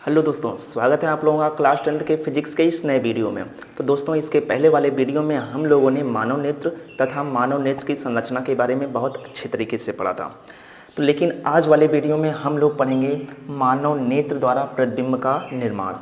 Hello दोस्तों, स्वागत है आप लोगों का क्लास 10th के फिजिक्स के इस नए वीडियो में। तो दोस्तों, इसके पहले वाले वीडियो में हम लोगों ने मानव नेत्र तथा मानव नेत्र की संरचना के बारे में बहुत अच्छे तरीके से पढ़ा था। तो लेकिन आज वाले वीडियो में हम लोग पढ़ेंगे मानव नेत्र द्वारा प्रतिबिंब का निर्माण।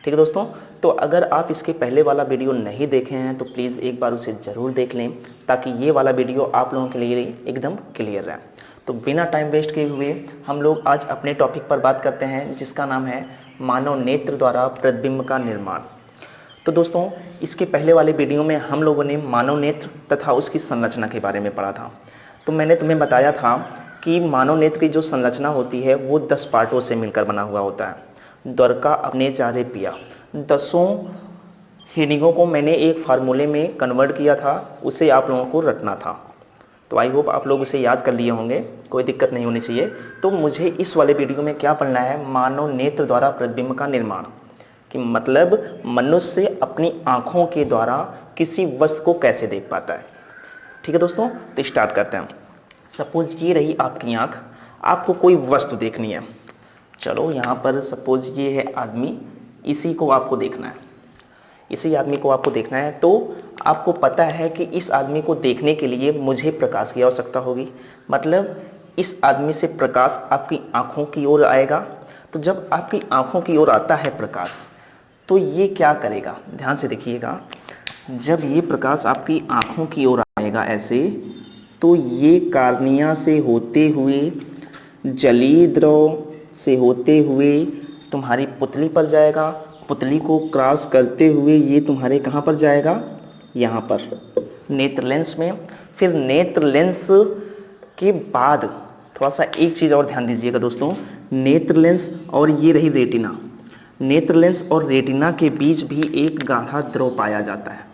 ठीक है दोस्तों, तो अगर आप इसके पहले वाला वीडियो नहीं देखे हैं तो प्लीज़ एक बार उसे ज़रूर देख लें, ताकि ये वाला वीडियो आप लोगों के लिए एकदम क्लियर रहे। तो बिना टाइम वेस्ट किए हुए हम लोग आज अपने टॉपिक पर बात करते हैं, जिसका नाम है मानव नेत्र द्वारा प्रतिबिंब का निर्माण। तो दोस्तों, इसके पहले वाले वीडियो में हम लोगों ने मानव नेत्र तथा उसकी संरचना के बारे में पढ़ा था। तो मैंने तुम्हें बताया था कि मानव नेत्र की जो संरचना होती है वो 10 पार्टों से मिलकर बना हुआ होता है। द्वारका अपने चारे पिया, 10 हीनिंगों को मैंने एक फार्मूले में कन्वर्ट किया था, उसे आप लोगों को रटना था। तो आई होप आप लोग उसे याद कर लिए होंगे, कोई दिक्कत नहीं होनी चाहिए। तो मुझे इस वाले वीडियो में क्या पढ़ना है, मानव नेत्र द्वारा प्रतिबिंब का निर्माण, कि मतलब मनुष्य अपनी आँखों के द्वारा किसी वस्तु को कैसे देख पाता है। ठीक है दोस्तों, तो स्टार्ट करते हैं। सपोज ये रही आपकी आँख, आपको कोई वस्तु देखनी है। चलो यहाँ पर सपोज ये है आदमी, इसी को आपको देखना है, इसी आदमी को आपको देखना है। तो आपको पता है कि इस आदमी को देखने के लिए मुझे प्रकाश की आवश्यकता होगी, मतलब इस आदमी से प्रकाश आपकी आँखों की ओर आएगा। तो जब आपकी आँखों की ओर आता है प्रकाश, तो ये क्या करेगा, ध्यान से देखिएगा। जब ये प्रकाश आपकी आँखों की ओर आएगा ऐसे, तो ये कार्निया से होते हुए, जलीय द्रव से होते हुए तुम्हारी पुतली पर जाएगा। पुतली को क्रॉस करते हुए ये तुम्हारे कहाँ पर जाएगा, यहाँ पर नेत्र लेंस में। फिर नेत्र लेंस के बाद थोड़ा सा एक चीज़ और ध्यान दीजिएगा दोस्तों, नेत्र लेंस और ये रही रेटिना, नेत्र लेंस और रेटिना के बीच भी एक गाढ़ा द्रव पाया जाता है।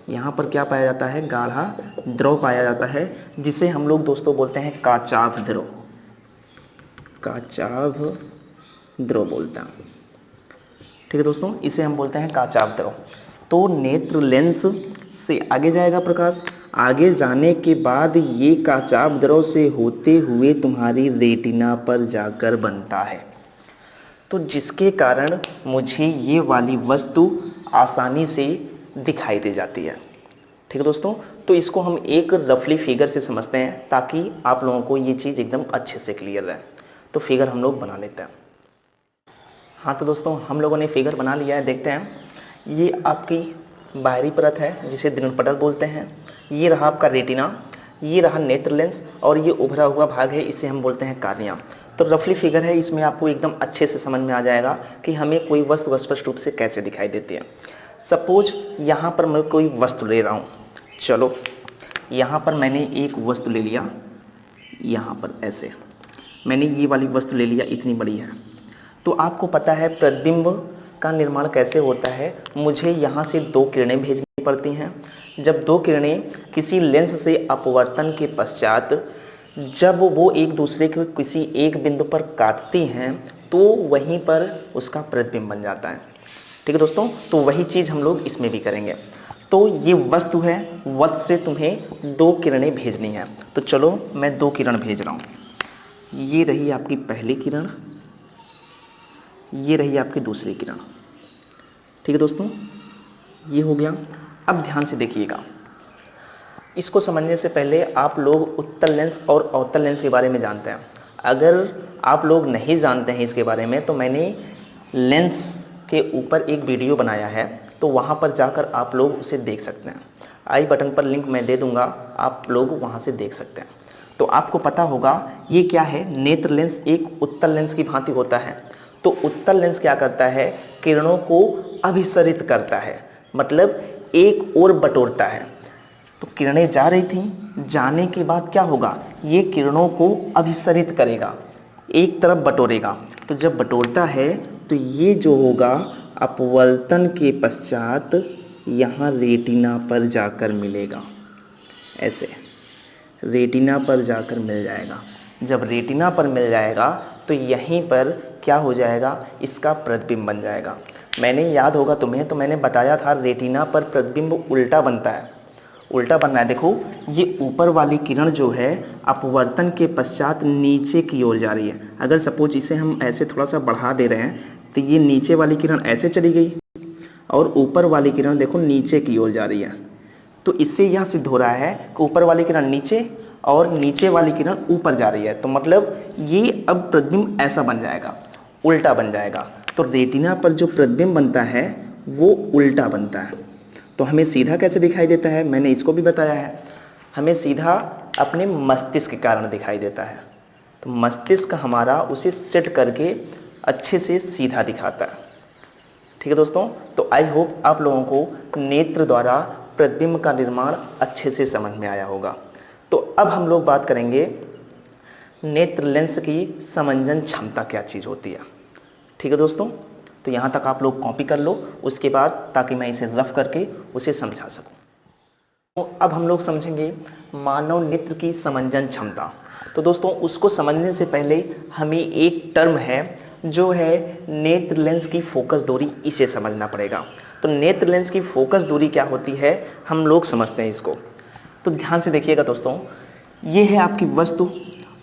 यहाँ पर क्या पाया जाता है, गाढ़ा द्रव पाया जाता है, जिसे हम लोग दोस्तों बोलते हैं काचाभ द्रव, काचाभ द्रव बोलते हैं। ठीक है दोस्तों, इसे हम बोलते हैं काचाभ द्रव। तो नेत्र लेंस से आगे जाएगा प्रकाश, आगे जाने के बाद ये काचाभ द्रव से होते हुए तुम्हारी रेटिना पर जाकर बनता है, तो जिसके कारण मुझे ये वाली वस्तु आसानी से दिखाई दे जाती है। ठीक है दोस्तों, तो इसको हम एक रफली फिगर से समझते हैं, ताकि आप लोगों को ये चीज़ एकदम अच्छे से क्लियर रहे। तो फिगर हम लोग बना लेते हैं। हाँ तो दोस्तों, हम लोगों ने फिगर बना लिया है, देखते हैं। ये आपकी बाहरी परत है, जिसे दृढ़पटल बोलते हैं। ये रहा आपका रेटिना, ये रहा नेत्र लेंस, और ये उभरा हुआ भाग है, इसे हम बोलते हैं कार्निया। तो रफली फिगर है, इसमें आपको एकदम अच्छे से समझ में आ जाएगा कि हमें कोई वस्तु स्पष्ट रूप से कैसे दिखाई देती है। सपोज यहाँ पर मैं कोई वस्तु ले रहा हूँ। चलो यहाँ पर मैंने एक वस्तु ले लिया, यहाँ पर ऐसे मैंने ये वाली वस्तु ले लिया, इतनी बड़ी है। तो आपको पता है प्रतिबिंब का निर्माण कैसे होता है। मुझे यहाँ से 2 किरणें भेजनी पड़ती हैं। जब 2 किरणें किसी लेंस से अपवर्तन के पश्चात जब वो एक दूसरे को किसी एक बिंदु पर काटती हैं, तो वहीं पर उसका प्रतिबिंब बन जाता है। ठीक है दोस्तों, तो वही चीज़ हम लोग इसमें भी करेंगे। तो ये वस्तु है, वस्तु से तुम्हें 2 किरणें भेजनी है। तो चलो मैं 2 किरण भेज रहा हूँ। ये रही आपकी पहली किरण, ये रही आपकी दूसरी किरण। ठीक है दोस्तों, ये हो गया। अब ध्यान से देखिएगा, इसको समझने से पहले आप लोग उत्तल लेंस और अवतल लेंस के बारे में जानते हैं। अगर आप लोग नहीं जानते हैं इसके बारे में, तो मैंने लेंस के ऊपर एक वीडियो बनाया है, तो वहाँ पर जाकर आप लोग उसे देख सकते हैं। आई बटन पर लिंक मैं दे दूँगा, आप लोग वहाँ से देख सकते हैं। तो आपको पता होगा ये क्या है, नेत्र लेंस एक उत्तल लेंस की भांति होता है। तो उत्तल लेंस क्या करता है, किरणों को अभिसरित करता है, मतलब एक ओर बटोरता है। तो किरणें जा रही थी, जाने के बाद क्या होगा, ये किरणों को अभिसरित करेगा, एक तरफ बटोरेगा। तो जब बटोरता है तो ये जो होगा अपवर्तन के पश्चात यहाँ रेटिना पर जाकर मिलेगा, ऐसे रेटिना पर जाकर मिल जाएगा। जब रेटिना पर मिल जाएगा तो यहीं पर क्या हो जाएगा, इसका प्रतिबिंब बन जाएगा। मैंने याद होगा तुम्हें, तो मैंने बताया था रेटिना पर प्रतिबिंब उल्टा बनता है, उल्टा बनना है। देखो ये ऊपर वाली किरण जो है अपवर्तन के पश्चात नीचे की ओर जा रही है। अगर सपोज इसे हम ऐसे थोड़ा सा बढ़ा दे रहे हैं, तो ये नीचे वाली किरण ऐसे चली गई और ऊपर वाली किरण देखो नीचे की ओर जा रही है। तो इससे यह सिद्ध हो रहा है कि ऊपर वाली किरण नीचे और नीचे वाली किरण ऊपर जा रही है। तो मतलब ये अब प्रतिबिंब ऐसा बन जाएगा, उल्टा बन जाएगा। तो रेटिना पर जो प्रतिबिंब बनता है वो उल्टा बनता है। तो हमें सीधा कैसे दिखाई देता है, मैंने इसको भी बताया है। हमें सीधा अपने मस्तिष्क के कारण दिखाई देता है। तो मस्तिष्क हमारा उसे सेट करके अच्छे से सीधा दिखाता है। ठीक है दोस्तों, तो आई होप आप लोगों को नेत्र द्वारा प्रतिबिंब का निर्माण अच्छे से समझ में आया होगा। तो अब हम लोग बात करेंगे नेत्र लेंस की समंजन क्षमता क्या चीज़ होती है। ठीक है दोस्तों, तो यहाँ तक आप लोग कॉपी कर लो, उसके बाद ताकि मैं इसे रफ करके उसे समझा सकूँ। तो अब हम लोग समझेंगे मानव नेत्र की समंजन क्षमता। तो दोस्तों उसको समझने से पहले हमें एक टर्म है जो है नेत्र लेंस की फोकस दूरी, इसे समझना पड़ेगा। तो नेत्र लेंस की फोकस दूरी क्या होती है हम लोग समझते हैं इसको। तो ध्यान से देखिएगा दोस्तों, ये है आपकी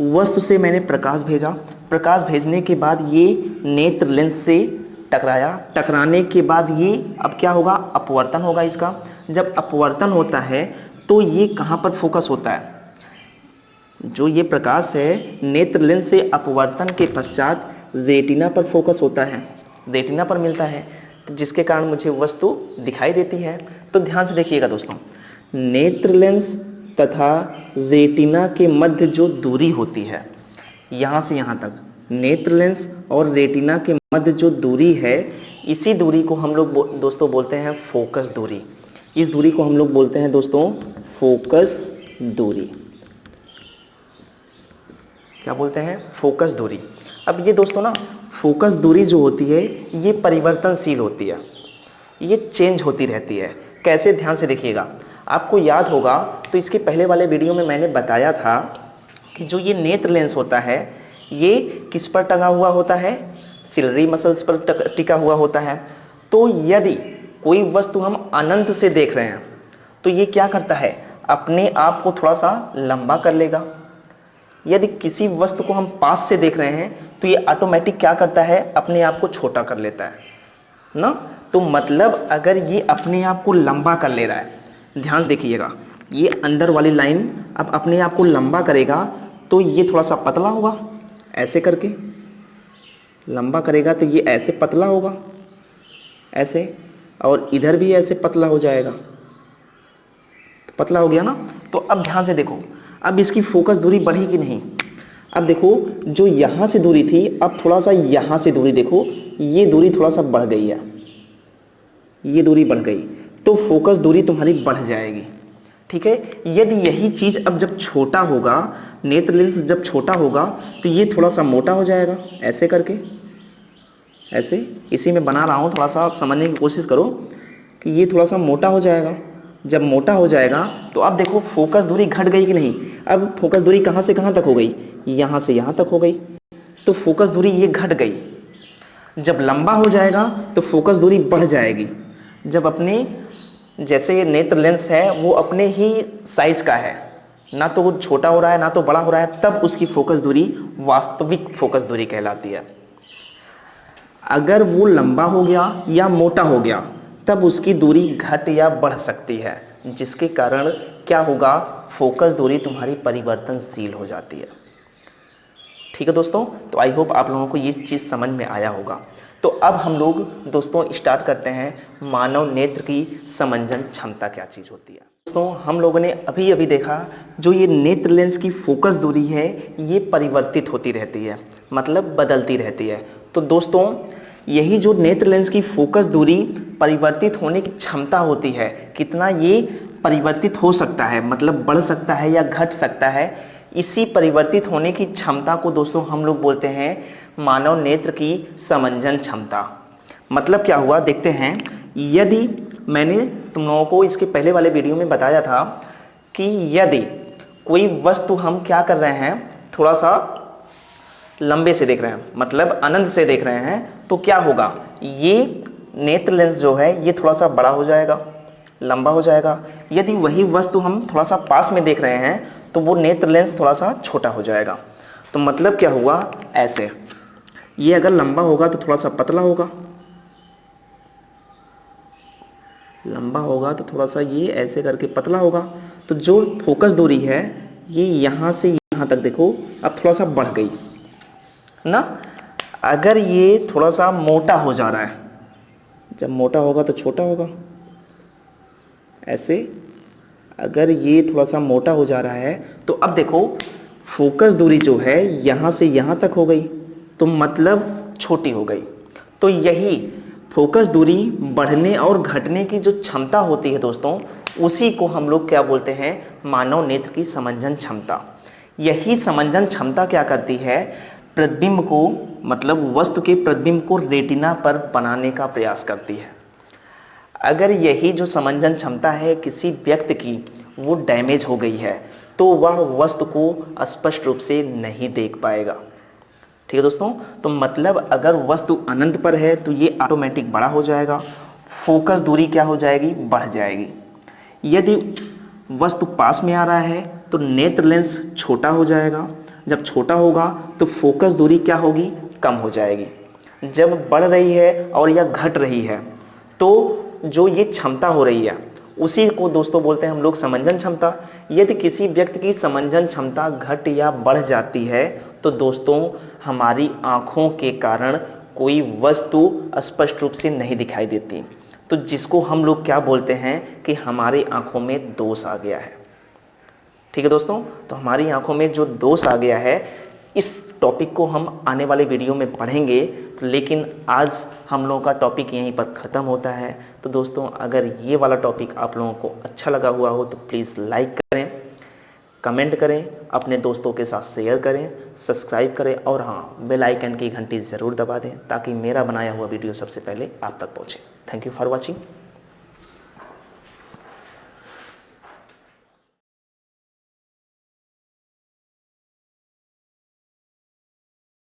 वस्तु से मैंने प्रकाश भेजा, प्रकाश भेजने के बाद ये नेत्र लेंस से टकराया, टकराने के बाद ये अब क्या होगा, अपवर्तन होगा इसका। जब अपवर्तन होता है तो ये कहाँ पर फोकस होता है, जो ये प्रकाश है नेत्र लेंस से अपवर्तन के पश्चात रेटिना पर फोकस होता है, रेटिना पर मिलता है, तो जिसके कारण मुझे वस्तु दिखाई देती है। तो ध्यान से देखिएगा दोस्तों, नेत्र लेंस तथा रेटिना के मध्य जो दूरी होती है, यहाँ से यहाँ तक नेत्र लेंस और रेटिना के मध्य जो दूरी है, इसी दूरी को हम लोग दोस्तों बोलते हैं फोकस दूरी। इस दूरी को हम लोग बोलते हैं दोस्तों फोकस दूरी। क्या बोलते हैं, फोकस दूरी। अब ये दोस्तों ना फोकस दूरी जो होती है ये परिवर्तनशील होती है, ये चेंज होती रहती है। कैसे, ध्यान से देखिएगा। आपको याद होगा तो इसके पहले वाले वीडियो में मैंने बताया था कि जो ये नेत्र लेंस होता है ये किस पर टंगा हुआ होता है, सिलरी मसल्स पर टिका हुआ होता है। तो यदि कोई वस्तु हम अनंत से देख रहे हैं तो ये क्या करता है, अपने आप को थोड़ा सा लंबा कर लेगा। यदि किसी वस्तु को हम पास से देख रहे हैं तो ये ऑटोमेटिक क्या करता है, अपने आप को छोटा कर लेता है ना। तो मतलब अगर ये अपने आप को लंबा कर ले रहा है, ध्यान देखिएगा, ये अंदर वाली लाइन अब अपने आप को लंबा करेगा तो ये थोड़ा सा पतला होगा, ऐसे करके लंबा करेगा तो ये ऐसे पतला होगा, ऐसे, और इधर भी ऐसे पतला हो जाएगा, तो पतला हो गया ना। तो अब ध्यान से देखो, अब इसकी फोकस दूरी बढ़ी कि नहीं। अब देखो जो यहाँ से दूरी थी, अब थोड़ा सा यहाँ से दूरी देखो, ये दूरी थोड़ा सा बढ़ गई है, ये दूरी बढ़ गई, तो फोकस दूरी तुम्हारी बढ़ जाएगी। ठीक है, यदि यही चीज़ अब जब छोटा होगा, नेत्र लेंस जब छोटा होगा तो ये थोड़ा सा मोटा हो जाएगा, ऐसे करके, ऐसे, इसी में बना रहा हूँ, थोड़ा सा समझने की कोशिश करो कि ये थोड़ा सा मोटा हो जाएगा। जब मोटा हो जाएगा तो अब देखो फोकस दूरी घट गई कि नहीं। अब फोकस दूरी कहाँ से कहाँ तक हो गई, यहाँ से यहाँ तक हो गई, तो फोकस दूरी ये घट गई। जब लंबा हो जाएगा तो फोकस दूरी बढ़ जाएगी। जब अपने, जैसे ये नेत्र लेंस है वो अपने ही साइज का है, ना तो वो छोटा हो रहा है ना तो बड़ा हो रहा है, तब उसकी फोकस दूरी वास्तविक फोकस दूरी कहलाती है। अगर वो लंबा हो गया या मोटा हो गया तब उसकी दूरी घट या बढ़ सकती है, जिसके कारण क्या होगा, फोकस दूरी तुम्हारी परिवर्तनशील हो जाती है। ठीक है दोस्तों, तो आई होप आप लोगों को ये चीज़ समझ में आया होगा। तो अब हम लोग दोस्तों स्टार्ट करते हैं मानव नेत्र की समंजन क्षमता क्या चीज़ होती है। दोस्तों हम लोगों ने अभी अभी देखा जो ये नेत्र लेंस की फोकस दूरी है ये परिवर्तित होती रहती है, मतलब बदलती रहती है। तो दोस्तों यही जो नेत्र लेंस की फोकस दूरी परिवर्तित होने की क्षमता होती है, कितना ये परिवर्तित हो सकता है, मतलब बढ़ सकता है या घट सकता है, इसी परिवर्तित होने की क्षमता को दोस्तों हम लोग बोलते हैं मानव नेत्र की समंजन क्षमता। मतलब क्या हुआ देखते हैं। यदि मैंने तुम लोगों को इसके पहले वाले वीडियो में बताया था कि यदि कोई वस्तु हम क्या कर रहे हैं, थोड़ा सा लंबे से देख रहे हैं, मतलब अनंत से देख रहे हैं, तो क्या होगा, ये नेत्र लेंस जो है ये थोड़ा सा बड़ा हो जाएगा, लंबा हो जाएगा। यदि वही वस्तु हम थोड़ा सा पास में देख रहे हैं तो वो नेत्र लेंस थोड़ा सा छोटा हो जाएगा। तो मतलब क्या हुआ, ऐसे ये अगर लंबा होगा तो थोड़ा सा पतला होगा, लंबा होगा तो थोड़ा सा ये ऐसे करके पतला होगा। तो जो फोकस दूरी है ये यहाँ से यहाँ तक देखो अब थोड़ा सा बढ़ गई ना। अगर ये थोड़ा सा मोटा हो जा रहा है, जब मोटा होगा तो छोटा होगा ऐसे। अगर ये थोड़ा सा मोटा हो जा रहा है तो अब देखो फोकस दूरी जो है यहाँ से यहाँ तक हो गई, तो मतलब छोटी हो गई। तो यही फोकस दूरी बढ़ने और घटने की जो क्षमता होती है दोस्तों, उसी को हम लोग क्या बोलते हैं, मानव नेत्र की समंजन क्षमता। यही समंजन क्षमता क्या करती है, प्रतिबिंब को मतलब वस्तु के प्रतिबिंब को रेटिना पर बनाने का प्रयास करती है। अगर यही जो समंजन क्षमता है किसी व्यक्ति की वो डैमेज हो गई है तो वह वस्तु को स्पष्ट रूप से नहीं देख पाएगा। ठीक है दोस्तों, तो मतलब अगर वस्तु अनंत पर है तो ये ऑटोमेटिक बड़ा हो जाएगा, फोकस दूरी क्या हो जाएगी, बढ़ जाएगी। यदि वस्तु पास में आ रहा है तो नेत्र लेंस छोटा हो जाएगा, जब छोटा होगा तो फोकस दूरी क्या होगी, कम हो जाएगी। जब बढ़ रही है और या घट रही है तो जो ये क्षमता हो रही है उसी को दोस्तों बोलते हैं हम लोग समंजन क्षमता। यदि किसी व्यक्ति की समंजन क्षमता घट या बढ़ जाती है तो दोस्तों हमारी आँखों के कारण कोई वस्तु स्पष्ट रूप से नहीं दिखाई देती, तो जिसको हम लोग क्या बोलते हैं कि हमारी आँखों में दोष आ गया है। ठीक है दोस्तों, तो हमारी आँखों में जो दोष आ गया है इस टॉपिक को हम आने वाले वीडियो में पढ़ेंगे, लेकिन आज हम लोगों का टॉपिक यहीं पर ख़त्म होता है। तो दोस्तों अगर ये वाला टॉपिक आप लोगों को अच्छा लगा हुआ हो तो प्लीज़ लाइक करें, कमेंट करें, अपने दोस्तों के साथ शेयर करें, सब्सक्राइब करें और हाँ बेल आइकन की घंटी ज़रूर दबा दें ताकि मेरा बनाया हुआ वीडियो सबसे पहले आप तक पहुँचे। Thank you for watching.